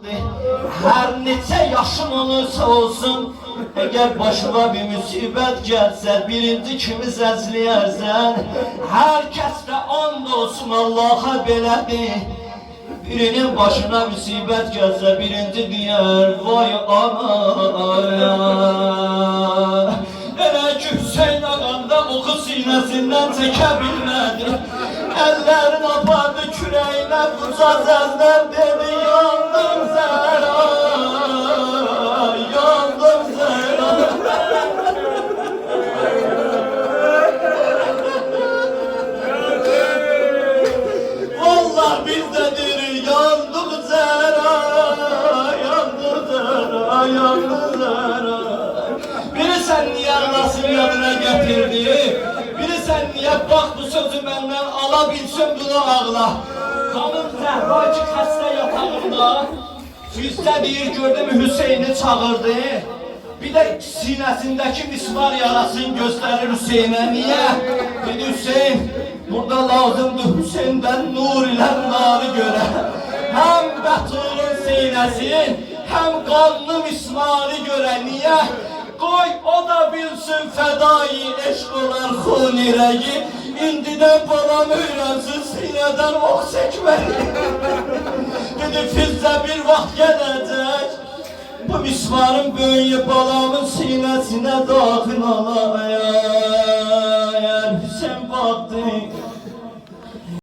Her neçə yaşım olursa olsun, eğer başıma bir musibet gelse, birinci kimi əzləyərsən, hər kəsdə and olsun Allah'a belədir. Birinin başına musibet gelse, birinci diyer vay ana. Elə ki Hüseyin ağamda oxu sinəsindən çəkə bilmədi. Əllərini apardı kürəyinə, qucaq səslər dedi yandım Zəhra, yandım Zəhra. Vallahi biz de dedik yandık Zəhra, yandık Zəhra, yandık Zəhra. Bilirsən niye Allah'ın yadına getirdi? Bilirsən niye bak bu sözü benden alabilsin bunu ağla. Hanım Zəhra ki xəstə yatağında Füzdə deyir gördü mü Hüseyin'i çağırdı. Bir de sinəsindeki mismar yarasını gösterir Hüseyin'e. Niye? Dedi Hüseyin burada lazımdır Hüseyin'den nur ile narı göre. Hem Bətul'un sinəsi hem kanlı mismarı göre. Niye? Koy o da bilsin fedai eşk olar xun irəyi. İndiden balam öyrənsin sinədən ox çəkməyi. Dedi Füzdə bir vaxt gələcək, bu mismarın böyüyü balamın sinəsinə daxil olayar. Hüseyin baktı